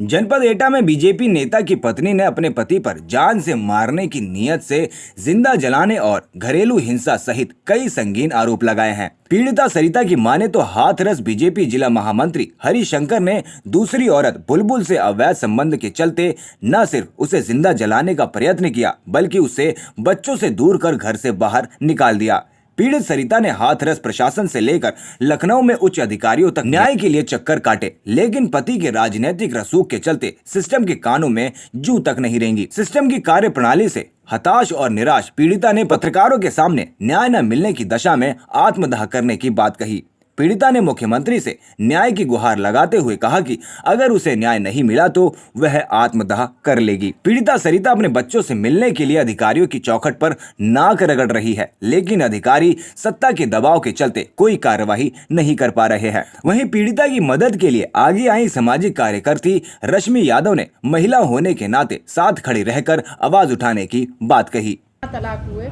जनपद एटा में बीजेपी नेता की पत्नी ने अपने पति पर जान से मारने की नीयत से जिंदा जलाने और घरेलू हिंसा सहित कई संगीन आरोप लगाए हैं। पीड़िता सरिता की माने तो हाथरस बीजेपी जिला महामंत्री हरिशंकर ने दूसरी औरत बुलबुल से अवैध संबंध के चलते न सिर्फ उसे जिंदा जलाने का प्रयत्न किया बल्कि उसे बच्चों से दूर कर घर से बाहर निकाल दिया। पीड़ित सरिता ने हाथरस प्रशासन से लेकर लखनऊ में उच्च अधिकारियों तक न्याय के लिए चक्कर काटे, लेकिन पति के राजनीतिक रसूख के चलते सिस्टम के कानों में जू तक नहीं रेंगी। सिस्टम की कार्य प्रणाली से हताश और निराश पीड़िता ने पत्रकारों के सामने न्याय न मिलने की दशा में आत्मदाह करने की बात कही। पीड़िता ने मुख्यमंत्री से न्याय की गुहार लगाते हुए कहा कि अगर उसे न्याय नहीं मिला तो वह आत्मदाह कर लेगी। पीड़िता सरिता अपने बच्चों से मिलने के लिए अधिकारियों की चौखट पर नाक रगड़ रही है, लेकिन अधिकारी सत्ता के दबाव के चलते कोई कार्यवाही नहीं कर पा रहे हैं। वहीं पीड़िता की मदद के लिए आगे आई सामाजिक कार्यकर्ती रश्मि यादव ने महिला होने के नाते साथ खड़ी रहकर आवाज उठाने की बात कही। तलाक हुए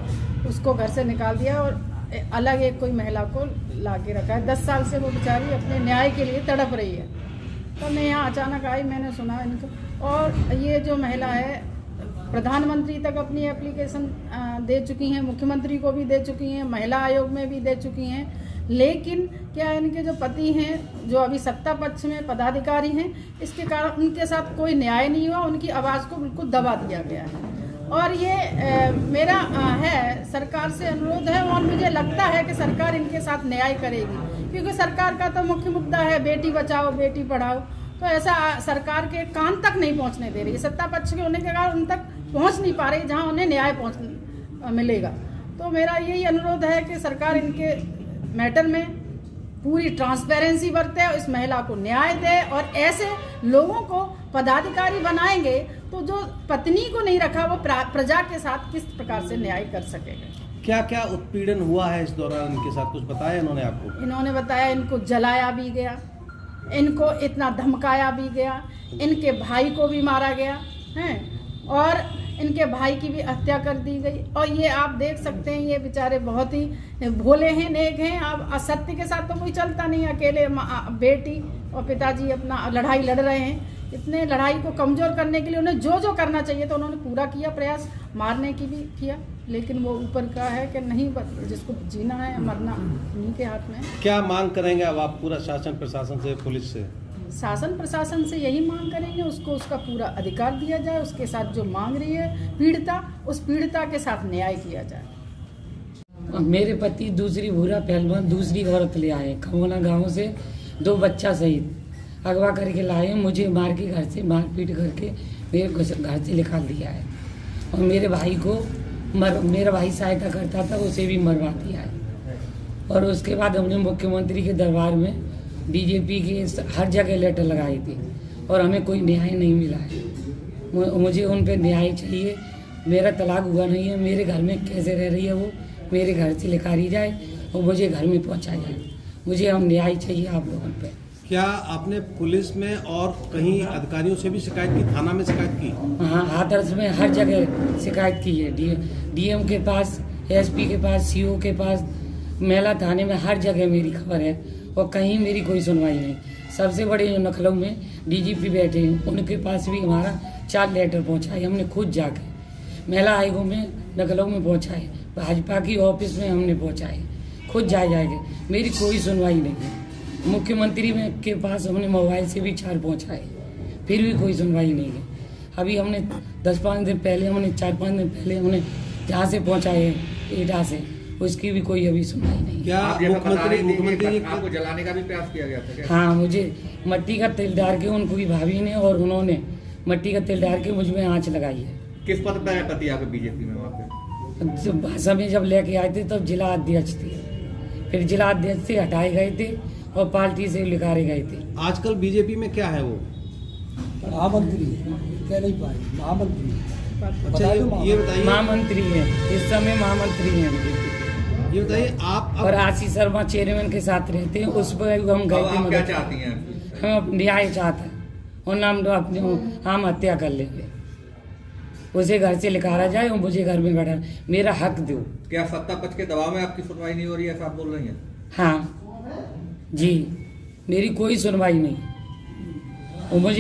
उसको घर से निकाल दिया और अलग एक कोई महिला को लाके रखा है। 10 साल से वो बेचारी अपने न्याय के लिए तड़प रही है। तो मैं यहाँ अचानक आई, मैंने सुना इनको, और ये जो महिला है प्रधानमंत्री तक अपनी एप्लीकेशन दे चुकी हैं, मुख्यमंत्री को भी दे चुकी हैं, महिला आयोग में भी दे चुकी हैं, लेकिन क्या इनके जो पति हैं जो अभी सत्ता पक्ष में पदाधिकारी हैं, इसके कारण उनके साथ कोई न्याय नहीं हुआ। उनकी आवाज़ को बिल्कुल दबा दिया गया है। और ये मेरा है सरकार से अनुरोध है, और मुझे लगता है कि सरकार इनके साथ न्याय करेगी, क्योंकि सरकार का तो मुख्य मुद्दा है बेटी बचाओ बेटी पढ़ाओ। तो ऐसा सरकार के कान तक नहीं पहुंचने दे रही है। सत्ता पक्ष के होने के कारण उन तक पहुंच नहीं पा रही जहां उन्हें न्याय मिलेगा। तो मेरा यही अनुरोध है कि सरकार इनके मैटर में पूरी ट्रांसपेरेंसी बरते, इस महिला को न्याय दे, और ऐसे लोगों को पदाधिकारी बनाएंगे तो जो पत्नी को नहीं रखा वो प्रजा के साथ किस प्रकार से न्याय कर सकेगा। क्या क्या उत्पीड़न हुआ है इस दौरान इनके साथ, कुछ बताया इन्होंने आपको? इन्होंने बताया इनको जलाया भी गया, इनको इतना धमकाया भी गया, इनके भाई को भी मारा गया है, और इनके भाई की भी हत्या कर दी गई। और ये आप देख सकते हैं, ये बेचारे बहुत ही भोले हैं, नेक हैं। अब असत्य के साथ तो कोई चलता नहीं। अकेले बेटी और पिताजी अपना लड़ाई लड़ रहे हैं। इतने लड़ाई को कमज़ोर करने के लिए उन्हें जो करना चाहिए तो उन्होंने पूरा किया, प्रयास मारने की भी किया, लेकिन वो ऊपर का है कि नहीं, जिसको जीना है मरना उन्हीं के हाथ में। क्या मांग करेंगे अब आप पूरा शासन प्रशासन से, पुलिस से? शासन प्रशासन से यही मांग करेंगे, उसको उसका पूरा अधिकार दिया जाए, उसके साथ जो मांग रही है पीड़िता, उस पीड़िता के साथ न्याय किया जाए। मेरे पति दूसरी भूरा पहलवान दूसरी औरत ले आए, खमोना गांव से 2 बच्चा सहित अगवा करके लाए, मुझे मार के घर से मारपीट करके मेरे घर से निकाल दिया है, और मेरे भाई को मेरा भाई सहायता करता था, उसे भी मरवा दिया है। और उसके बाद हमने मुख्यमंत्री के दरबार में बीजेपी के हर जगह लेटर लगाए थे, और हमें कोई न्याय नहीं मिला है। मुझे उन पर न्याय चाहिए। मेरा तलाक हुआ नहीं है, मेरे घर में कैसे रह रही है वो मेरे घर से निकाली जाए और मुझे घर में पहुंचा जाए। मुझे हम न्याय चाहिए आप लोगों पे। क्या आपने पुलिस में और कहीं अधिकारियों से भी शिकायत की, थाना में शिकायत की? हाँ, हाथरस में हर जगह शिकायत की है, डीएम के पास, एसपी के पास, सीओ के पास, महिला थाने में, हर जगह मेरी खबर है, और कहीं मेरी कोई सुनवाई नहीं। सबसे बड़े जो लखनऊ में डीजीपी बैठे हैं उनके पास भी हमारा 4 लेटर पहुँचाए, हमने खुद जाके महिला आयोगों में लखनऊ में पहुँचाए, भाजपा की ऑफिस में हमने पहुँचाए, खुद जाएंगे, मेरी कोई सुनवाई नहीं है। मुख्यमंत्री में के पास हमने मोबाइल से भी 4 पहुँचाए, फिर भी कोई सुनवाई नहीं है। अभी हमने 4-5 दिन पहले हमने जहाँ से पहुँचाए एटा से, उसकी भी कोई अभी सुनवाई नहीं। क्या मुख्यमंत्री आपको जलाने का भी प्रयास किया गया था क्या? हाँ, मुझे मट्टी का तेल डाल के उनकी भाभी ने और उन्होंने मट्टी का तेल डाल के मुझ में आँच लगाई है। किस पद पर है पति आपके बीजेपी में? वहाँ पे भाषा में जब लेके आए थे तब जिला अध्यक्ष थे, फिर जिला अध्यक्ष से हटाए गए थे और पार्टी से निकाले गए थे। आजकल बीजेपी में क्या है वो? महामंत्री कह नहीं पाए, महामंत्री। अच्छा, ये बताइए, महामंत्री है इस समय, महामंत्री है। ये बताइए आप और आशीष शर्मा चेयरमैन के साथ रहते हैं, उस पर हम गए थे। क्या चाहती हैं? हम न्याय चाहते हैं, और नाम अपने हम हत्या कर लेंगे, उसे घर से निकाला जाए और मुझे घर में बैठा, मेरा हक दो। क्या सत्ता पक्ष के दबाव में आपकी सुनवाई नहीं हो रही है, ऐसा आप बोल रही हैं? हाँ जी, मेरी कोई सुनवाई नहीं, और मुझे